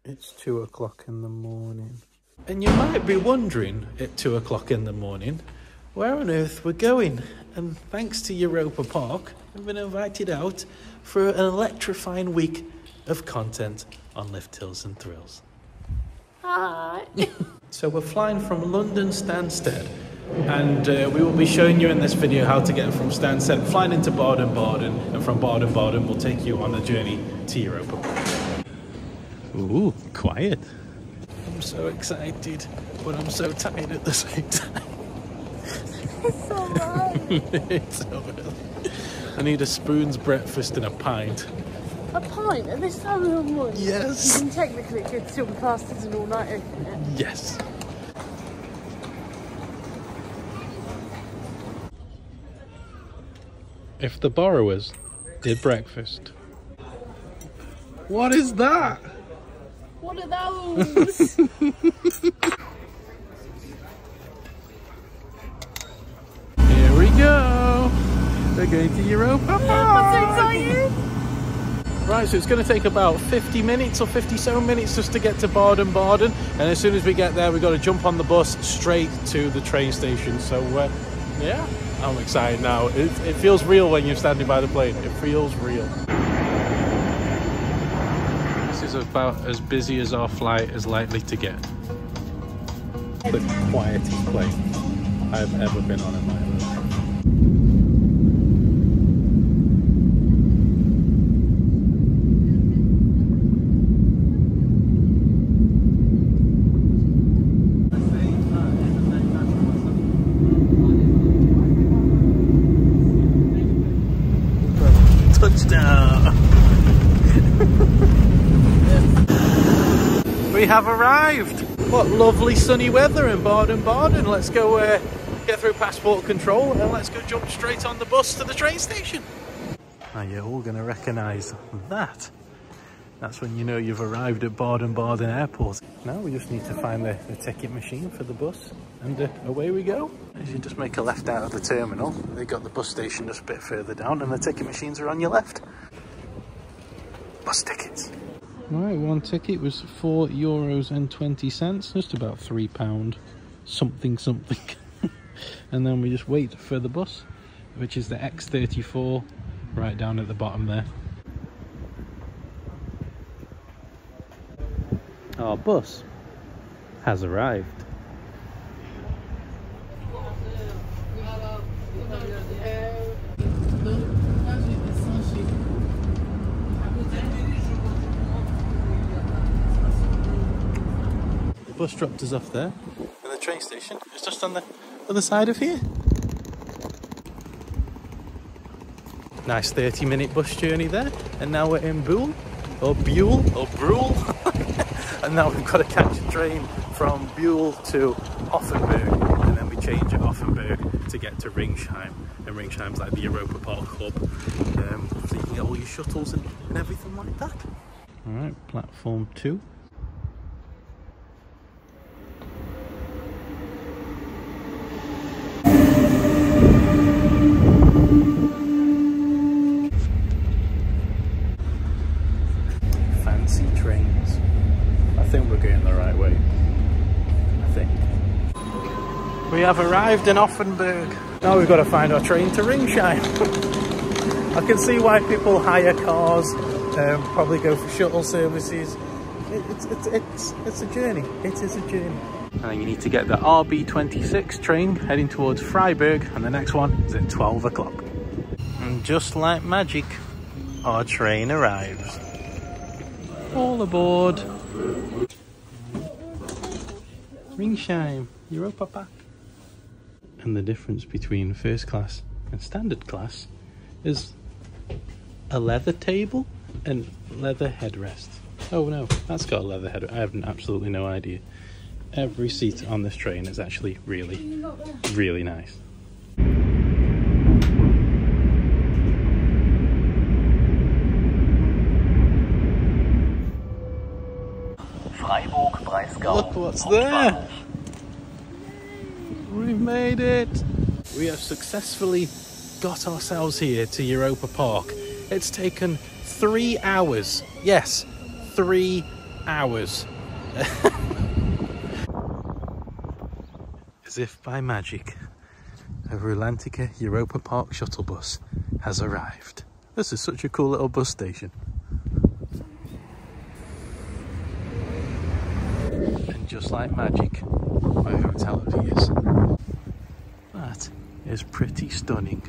It's 2 o'clock in the morning. And you might be wondering at 2 o'clock in the morning where on earth we're going. And thanks to Europa Park, I've been invited out for an electrifying week of content on Lift Hills and Thrills. Hi. So we're flying from London Stansted, and we will be showing you in this video how to get from Stansted, flying into Baden-Baden, and from Baden-Baden we'll take you on a journey to Europa Park. Ooh, quiet. I'm so excited, but I'm so tired at the same time. It's so early. It's so early. I need a spoon's breakfast and a pint. A pint at this time of the morning? Yes. You can technically could still be classed as an all-nighter, couldn't it? Yes. If the borrowers did breakfast. What is that? What are those? Here we go. We're going to Europa Park. I'm so excited. Right, so it's going to take about 50 minutes or 57 minutes just to get to Baden-Baden. And as soon as we get there, we've got to jump on the bus straight to the train station. So, yeah, I'm excited now. It feels real when you're standing by the plane. It feels real. This is about as busy as our flight is likely to get. The quietest plane I've ever been on in my life. Touchdown! We have arrived! What lovely sunny weather in Baden-Baden. Let's go get through passport control and let's go jump straight on the bus to the train station. Now you're all going to recognise that. That's when you know you've arrived at Baden-Baden Airport. Now we just need to find the ticket machine for the bus and away we go. As you just make a left out of the terminal, they got the bus station just a bit further down and the ticket machines are on your left. Bus tickets. Right, one ticket was €4.20, just about £3 something. And then we just wait for the bus, which is the X34, right down at the bottom there. Our bus has arrived. The bus dropped us off there, and the train station is just on the other side of here. Nice 30-minute bus journey there, and now we're in Buhl, or Buhl, or Brühl. And now we've got to catch a train from Buhl to Offenburg, and then we change at Offenburg to get to Ringsheim. And Ringsheim's like the Europa Park hub, so you can get all your shuttles and everything like that. Alright, platform 2. Fancy trains. I think we're going the right way. I think. We have arrived in Offenburg. Now we've got to find our train to Ringsheim. I can see why people hire cars, probably go for shuttle services. It's a journey. It is a journey. And you need to get the RB26 train heading towards Freiburg, and the next one is at 12 o'clock. And just like magic, our train arrives. All aboard. Ringsheim, Europa Park. And the difference between first class and standard class is a leather table and leather headrest. Oh no, that's got a leather headrest. I have absolutely no idea. Every seat on this train is actually really, really nice. Look what's there! We've made it! We have successfully got ourselves here to Europa Park. It's taken 3 hours. Yes, 3 hours. As if by magic, a Rulantica Europa Park shuttle bus has arrived. This is such a cool little bus station. And just like magic, my hotel appears. That is pretty stunning.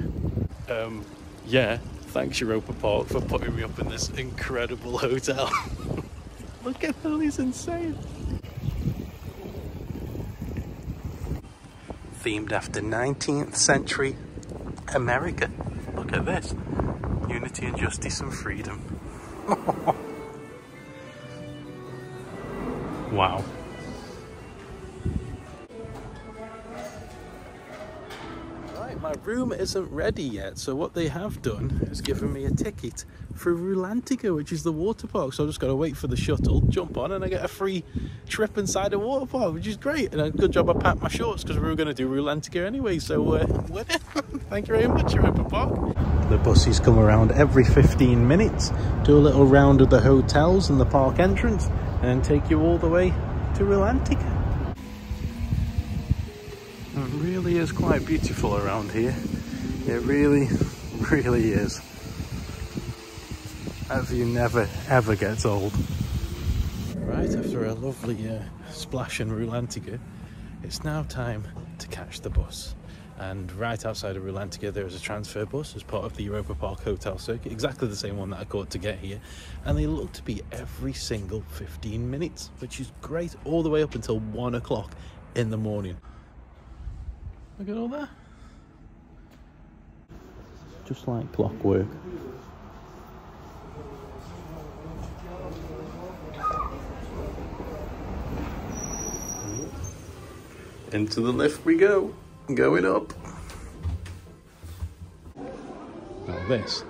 Yeah, thanks Europa Park for putting me up in this incredible hotel. Look at that, it's insane. Themed after 19th century America. Look at this. Unity and justice and freedom. Wow. Right, my room isn't ready yet, so what they have done is given me a ticket for Rulantica, which is the water park. So I just got to wait for the shuttle, jump on, and I get a free trip inside a water park, which is great. And a good job I packed my shorts because we were going to do Rulantica anyway. So thank you very much, Europa Park. The buses come around every 15 minutes, do a little round of the hotels and the park entrance, and then take you all the way to Rulantica. It really is quite beautiful around here. It really, really is. That view never ever gets old. Right, after a lovely splash in Rulantica, it's now time to catch the bus. And right outside of Rulantica there is a transfer bus as part of the Europa Park hotel circuit, exactly the same one that I caught to get here. And they look to be every single 15 minutes, which is great, all the way up until 1 o'clock in the morning. Look at all that. Just like clockwork. Into the lift we go, going up. Now this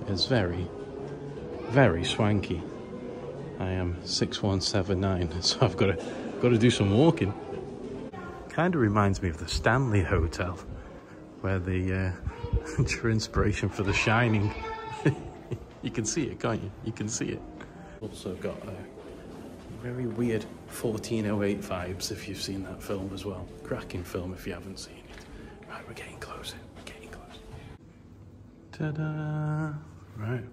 is very, very swanky. I am 6'1", so I've got to do some walking. Kind of reminds me of the Stanley Hotel, where the drew inspiration for The Shining. You can see it, can't you? You can see it. Also got very weird 1408 vibes if you've seen that film as well. Cracking film if you haven't seen it. Right, we're getting closer. We're getting closer. Ta-da! Right,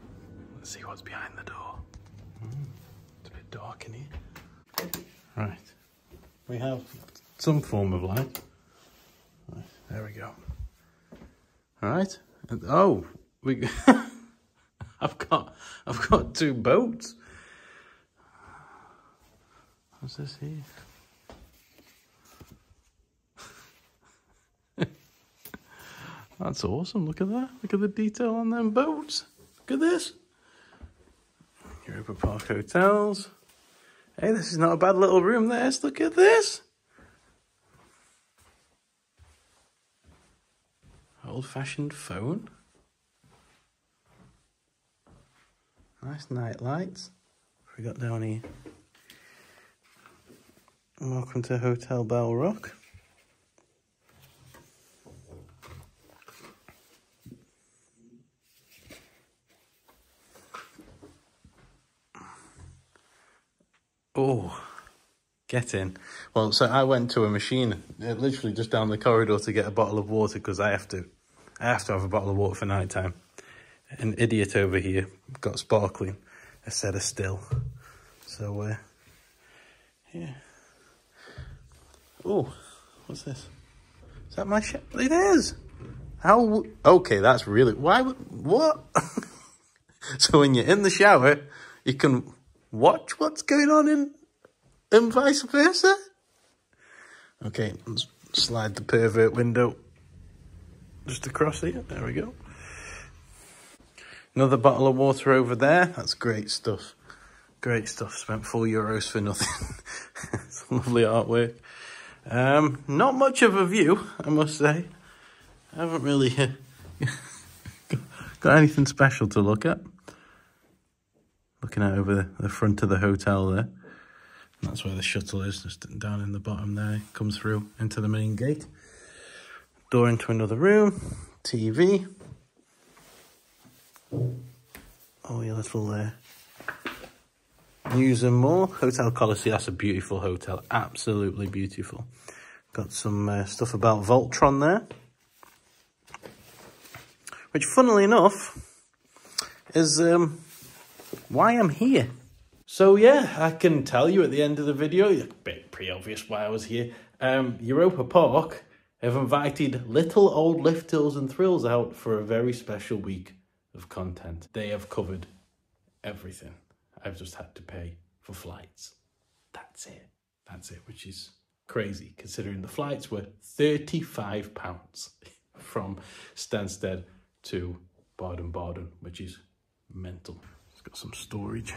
let's see what's behind the door. It's a bit dark in here. Right, we have some form of light. Right, there we go. All right. And, oh, we. I've got two boats. What's this here? That's awesome. Look at that. Look at the detail on them boats. Look at this. Europa Park Hotels. Hey, this is not a bad little room, this. Look at this. Old-fashioned phone. Nice night lights. What we got down here? Welcome to Hotel Bell Rock. Oh, get in. Well, so I went to a machine literally just down the corridor to get a bottle of water because I have to have a bottle of water for night time. An idiot over here got sparkling instead of still. So, yeah. Oh, what's this? Is that my shit? It is! How? Okay, that's really... Why? What? So when you're in the shower, you can watch what's going on and vice versa? Okay, let's slide the pervert window just across here. There we go. Another bottle of water over there. That's great stuff. Great stuff. Spent €4 for nothing. It's lovely artwork. Not much of a view, I must say. I haven't really got anything special to look at. Looking out over the front of the hotel there. And that's where the shuttle is, just down in the bottom there. Comes through into the main gate. Door into another room. TV. Oh, your little news and more. Hotel Colossi, that's a beautiful hotel. Absolutely beautiful. Got some stuff about Voltron there. Which, funnily enough, is why I'm here. So yeah, I can tell you at the end of the video, it's pretty obvious why I was here. Europa Park have invited Little Old Liftills and Thrills out for a very special week of content. They have covered everything. I've just had to pay for flights. That's it. That's it, which is crazy considering the flights were £35 from Stansted to Baden-Baden, which is mental. It's got some storage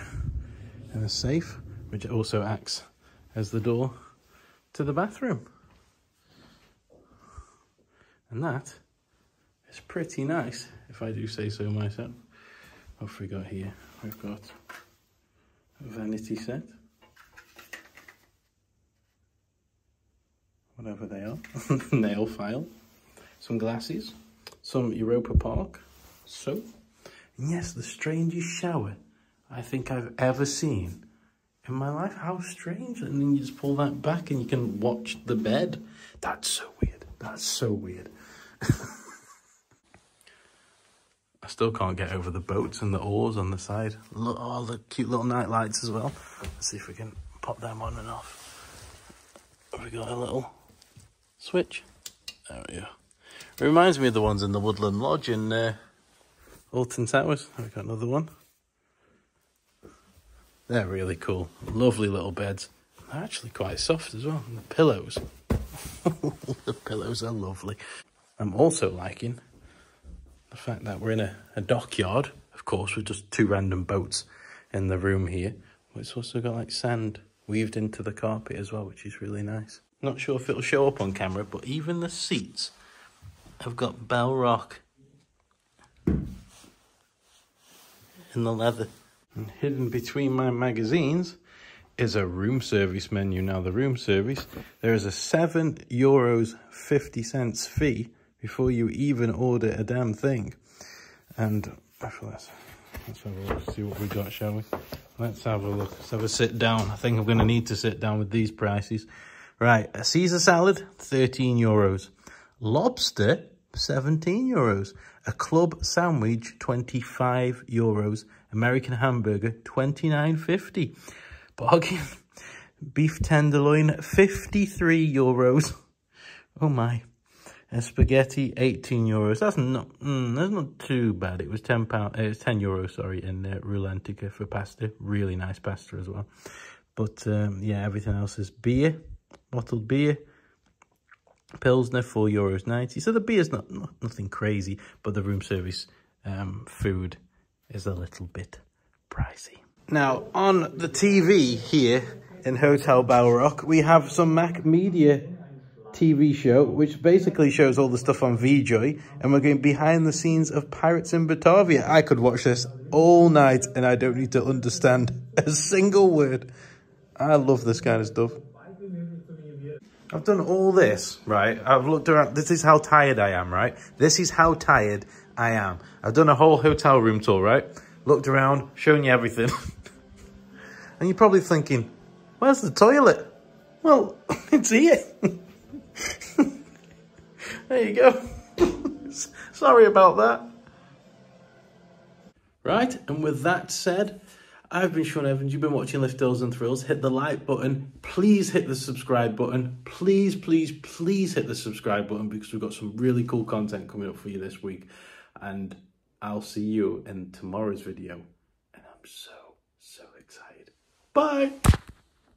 and a safe, which also acts as the door to the bathroom. And that is pretty nice, if I do say so myself. What have we got here? We've got a vanity set. Whatever they are. Nail file. Some glasses. Some Europa Park soap. And yes, the strangest shower I think I've ever seen in my life. How strange. And then you just pull that back and you can watch the bed. That's so weird. That's so weird. I still can't get over the boats and the oars on the side. Look, all the cute little night lights as well. Let's see if we can pop them on and off. Have we got a little switch? There we go. It reminds me of the ones in the Woodland Lodge in Alton Towers. We've got another one. They're really cool. Lovely little beds. They're actually quite soft as well. And the pillows. The pillows are lovely. I'm also liking the fact that we're in a dockyard, of course, with just two random boats in the room here. But it's also got like sand weaved into the carpet as well, which is really nice. Not sure if it'll show up on camera, but even the seats have got Bell Rock in the leather. And hidden between my magazines is a room service menu. Now, the room service, there is a €7.50 fee before you even order a damn thing. And after that, let's have a look, see what we got, shall we? Let's have a look. Let's have a sit down. I think I'm going to need to sit down with these prices. Right, a Caesar salad, €13. Lobster, €17. A club sandwich, €25. American hamburger, $29.50. Bargain. Beef tenderloin, €53. Oh my. A spaghetti, €18. That's not too bad. It was £10. It was €10, sorry, in Rulantica for pasta. Really nice pasta as well. But yeah, everything else is beer, bottled beer. Pilsner, €4.90. So the beer's nothing crazy, but the room service food is a little bit pricey. Now, on the TV here in Hotel Balrock, we have some Mac Media TV show, which basically shows all the stuff on VJoy, and we're going behind the scenes of Pirates in Batavia. I could watch this all night, and I don't need to understand a single word. I love this kind of stuff. I've done all this, right? I've looked around. This is how tired I am, right? This is how tired I am. I've done a whole hotel room tour, right? Looked around, shown you everything. And you're probably thinking, where's the toilet? Well, it's here. There you go. Sorry about that. Right, and with that said, I've been Sean Evans. You've been watching Liftills and Thrills. Hit the like button. Please hit the subscribe button. Please, please, please hit the subscribe button, because we've got some really cool content coming up for you this week. And I'll see you in tomorrow's video. And I'm so excited. Bye.